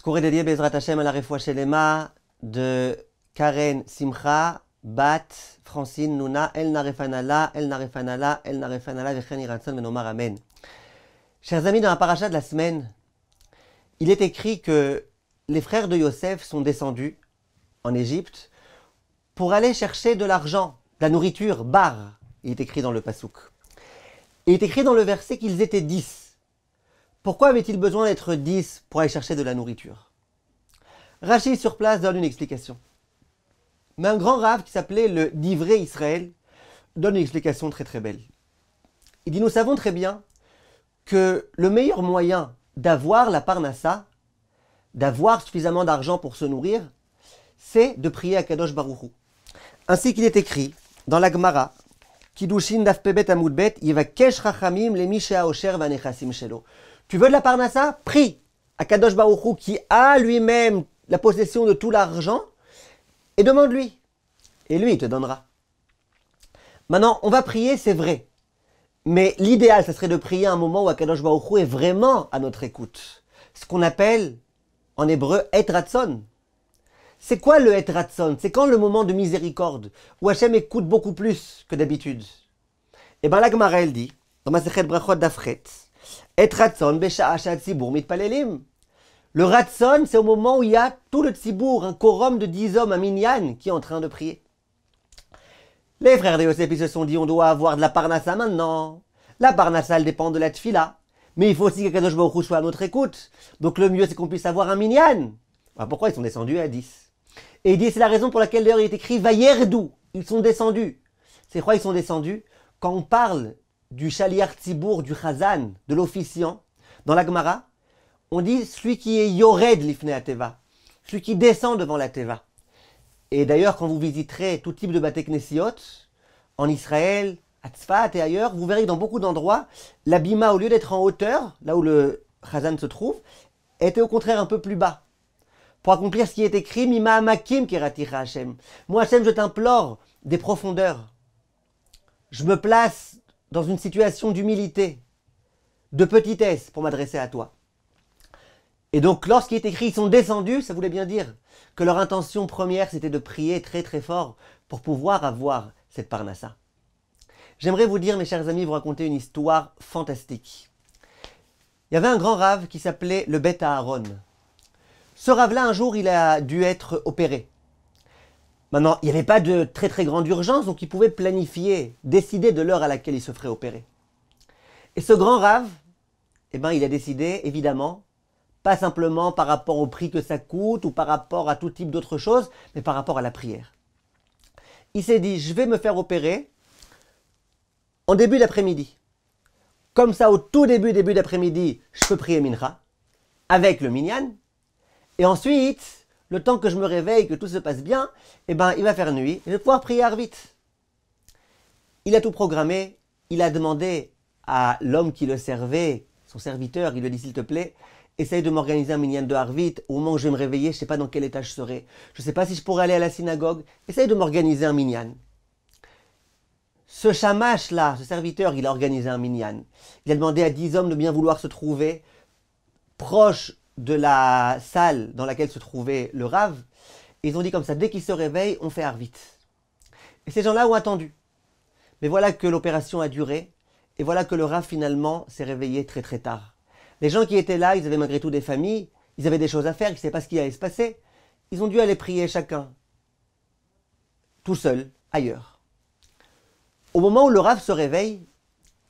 Secours et dédié Bezrat Hashem à la Refoua Shelema de Karen Simcha, Bat, Francine, Nouna, El Narefanala, El Narefanala, El Narefanala, Vechen Iratson, Menomar Amen. Chers amis, dans la paracha de la semaine, il est écrit que les frères de Yosef sont descendus en Égypte pour aller chercher de l'argent, de la nourriture, bar. Il est écrit dans le Passouk. Il est écrit dans le verset qu'ils étaient 10. Pourquoi avait-il besoin d'être 10 pour aller chercher de la nourriture? Rachi sur place donne une explication. Mais un grand rave qui s'appelait le Divrei Israël donne une explication très très belle. Il dit, nous savons très bien que le meilleur moyen d'avoir la parnassa, d'avoir suffisamment d'argent pour se nourrir, c'est de prier à Kadosh Baruch Hu. Ainsi qu'il est écrit dans la Gemara, Kiddushin daf pebet amud bet, yivakesh chachamim lemi she'aosher vanechasim shelo. Tu veux de la parnassa? Prie à Kadosh Baruch Hu qui a lui-même la possession de tout l'argent et demande-lui. Et lui, il te donnera. Maintenant, on va prier, c'est vrai. Mais l'idéal, ça serait de prier à un moment où Akadosh Baruch Hu est vraiment à notre écoute. Ce qu'on appelle, en hébreu, et ratson. C'est quoi le et ratson? C'est quand le moment de miséricorde, où Hachem écoute beaucoup plus que d'habitude. Et bien la Gemara, elle dit, dans Masechet Brachot d'Afret, et ratson besha'a she'hatzibur mitpalelim. Le ratson, c'est au moment où il y a tout le tzibour, un quorum de 10 hommes, un minyan, qui est en train de prier. Les frères de Yosef, ils se sont dit, on doit avoir de la parnassa maintenant. La parnassa, elle dépend de la tfila. Mais il faut aussi que Kadosh Baruch Hu soit à notre écoute. Donc le mieux, c'est qu'on puisse avoir un minyan. Alors pourquoi ils sont descendus à 10? Et il dit, c'est la raison pour laquelle d'ailleurs il est écrit Vayerdu. Ils sont descendus. C'est quoi ils sont descendus? Quand on parle du shaliach tzibour, du chazan, de l'officiant, dans la Gemara, on dit celui qui est yored lifnei ateva, celui qui descend devant la teva. Et d'ailleurs, quand vous visiterez tout type de Bate Knesiot, en Israël, à Tzfat et ailleurs, vous verrez que dans beaucoup d'endroits, la bima, au lieu d'être en hauteur, là où le chazan se trouve, était au contraire un peu plus bas. Pour accomplir ce qui est écrit, Mima amakim keraticha Hashem. Moi, Hashem, je t'implore des profondeurs. Je me place dans une situation d'humilité, de petitesse pour m'adresser à toi. Et donc, lorsqu'il est écrit, ils sont descendus, ça voulait bien dire que leur intention première, c'était de prier très très fort pour pouvoir avoir cette parnassa. J'aimerais vous dire, mes chers amis, vous raconter une histoire fantastique. Il y avait un grand rave qui s'appelait le Bet Aaron. Ce rave-là, un jour, il a dû être opéré. Maintenant, il n'y avait pas de très très grande urgence, donc il pouvait planifier, décider de l'heure à laquelle il se ferait opérer. Et ce grand rave, eh ben, il a décidé, évidemment, pas simplement par rapport au prix que ça coûte ou par rapport à tout type d'autres choses, mais par rapport à la prière. Il s'est dit, je vais me faire opérer en début d'après-midi. Comme ça, au tout début d'après-midi, je peux prier Mincha avec le minyan. Et ensuite, le temps que je me réveille, que tout se passe bien, eh ben, il va faire nuit et je vais pouvoir prier Arvit. Il a tout programmé. Il a demandé à l'homme qui le servait, son serviteur, il lui a dit, s'il te plaît, essaye de m'organiser un minyan de Arvit. Au moment où je vais me réveiller, je ne sais pas dans quel état je serai. Je ne sais pas si je pourrai aller à la synagogue. Essaye de m'organiser un minyan. Ce shamash-là, ce serviteur, il a organisé un minyan. Il a demandé à 10 hommes de bien vouloir se trouver proche de la salle dans laquelle se trouvait le rave. Et ils ont dit comme ça, dès qu'il se réveille, on fait Arvit. Et ces gens-là ont attendu. Mais voilà que l'opération a duré. Et voilà que le rave finalement s'est réveillé très très tard. Les gens qui étaient là, ils avaient malgré tout des familles, ils avaient des choses à faire, ils ne savaient pas ce qui allait se passer. Ils ont dû aller prier chacun, tout seul, ailleurs. Au moment où le rave se réveille,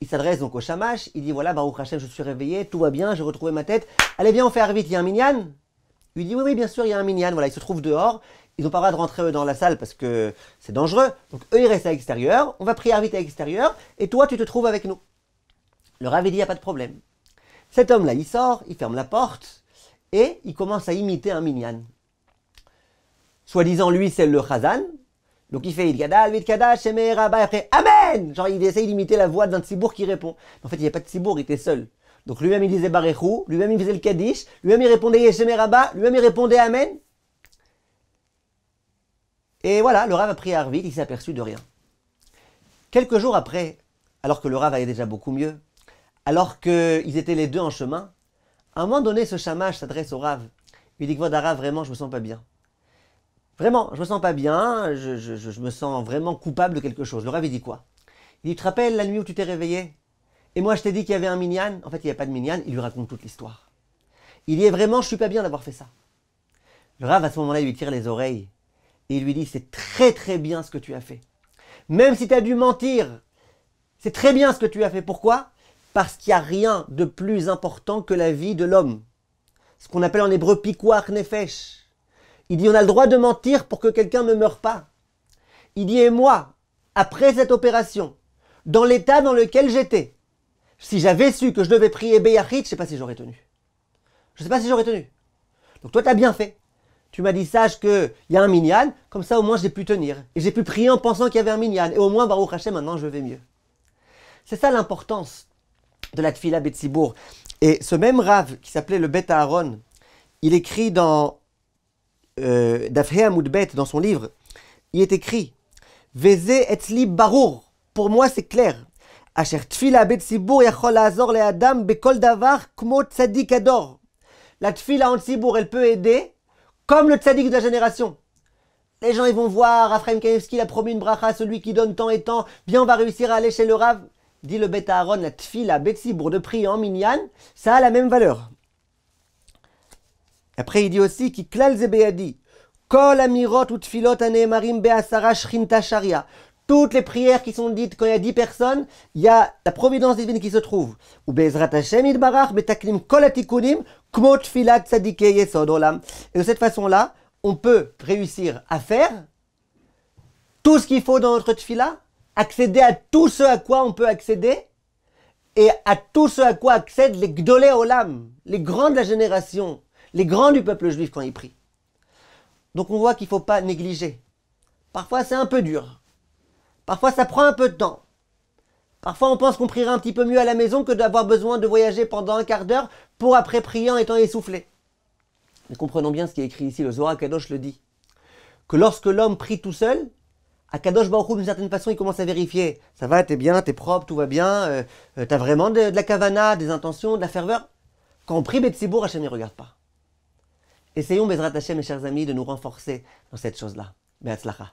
il s'adresse donc au shamash, il dit voilà, Baruch Hashem, je suis réveillé, tout va bien, j'ai retrouvé ma tête. Allez, viens, on fait Arvit, il y a un minyan? Il lui dit oui, bien sûr, il y a un minyan. Voilà, ils se trouvent dehors, ils n'ont pas le droit de rentrer eux, dans la salle parce que c'est dangereux. Donc eux, ils restent à l'extérieur, on va prier Arvit à l'extérieur, et toi, tu te trouves avec nous. Le rave, il dit, il n'y a pas de problème. Cet homme-là, il sort, il ferme la porte et il commence à imiter un minyan. Soi-disant, lui, c'est le chazan. Donc il fait Idgadal, Vidkadash, Shemer, Rabba, et après Amen! Genre il essaye d'imiter la voix d'un tzibour qui répond. En fait, il n'y a pas de tzibour, il était seul. Donc lui-même il disait Barechou, lui-même il faisait le Kaddish, lui-même il répondait Yeshemer Rabba, lui-même il répondait Amen. Et voilà, le Rav a prié Arvit, il s'est aperçu de rien. Quelques jours après, alors que le Rav allait déjà beaucoup mieux, alors qu'ils étaient les deux en chemin, à un moment donné, ce shamash s'adresse au Rav. Il dit, Kvodara, vraiment, je me sens pas bien. Vraiment, je me sens pas bien, je me sens vraiment coupable de quelque chose. Le Rav, il dit quoi? Il dit, tu te rappelles la nuit où tu t'es réveillé? Et moi, je t'ai dit qu'il y avait un minyan. En fait, il n'y a pas de minyan. Il lui raconte toute l'histoire. Il dit, vraiment, je suis pas bien d'avoir fait ça. Le Rav, à ce moment-là, il lui tire les oreilles. Et il lui dit, c'est très très bien ce que tu as fait. Même si tu as dû mentir, c'est très bien ce que tu as fait. Pourquoi? Parce qu'il n'y a rien de plus important que la vie de l'homme. Ce qu'on appelle en hébreu pikuach nefesh. Il dit, on a le droit de mentir pour que quelqu'un ne meure pas. Il dit, et moi, après cette opération, dans l'état dans lequel j'étais, si j'avais su que je devais prier Beyachit, je ne sais pas si j'aurais tenu. Je ne sais pas si j'aurais tenu. Donc toi, tu as bien fait. Tu m'as dit, sache qu'il y a un minyan, comme ça au moins j'ai pu tenir. Et j'ai pu prier en pensant qu'il y avait un minyan. Et au moins, Baruch Hashem, maintenant je vais mieux. C'est ça l'importance de la Tfila Betzibour. Et ce même Rav, qui s'appelait le Bet Aaron, il écrit dans Dafhe Amoudbet, dans son livre, il est écrit Veze etzli barour. Pour moi, c'est clair. Asher Tfila Betzibour yachol la'azor le'adam bekol davar kmo tzadik ador. La Tfila en Tzibour, elle peut aider comme le tzaddik de la génération. Les gens, ils vont voir, Raphaël Kanevski a promis une bracha à celui qui donne tant et tant. Bien, on va réussir à aller chez le Rav. Dit le Bet Aaron, la Tfila Betzibour de prier en minyan, ça a la même valeur. Après, il dit aussi qui klal zebeyadi. Kol amirot ou tfilot aneemarim be'asara shrinta sharia. Toutes les prières qui sont dites quand il y a 10 personnes, il y a la providence divine qui se trouve. Ou be'ezrat Hashem yitbarach betaklim kol atikunim kmo tfilat tzadikei yesod olam. Et de cette façon-là, on peut réussir à faire tout ce qu'il faut dans notre tfila, accéder à tout ce à quoi on peut accéder, et à tout ce à quoi accèdent les gdolé olam, les grands de la génération, les grands du peuple juif quand ils prient. Donc on voit qu'il ne faut pas négliger. Parfois c'est un peu dur. Parfois ça prend un peu de temps. Parfois on pense qu'on priera un petit peu mieux à la maison que d'avoir besoin de voyager pendant un quart d'heure pour après prier en étant essoufflé. Mais comprenons bien ce qui est écrit ici, le Zohar Kadosh le dit. Que lorsque l'homme prie tout seul, à Kadosh Baruch Hu, d'une certaine façon, il commence à vérifier. Ça va, t'es bien, t'es propre, tout va bien, t'as vraiment de la kavana, des intentions, de la ferveur. Quand on prie Betzibour, Hachem ne regarde pas. Essayons, Bezrat Hashem, mes chers amis, de nous renforcer dans cette chose-là. Be'atzlacha.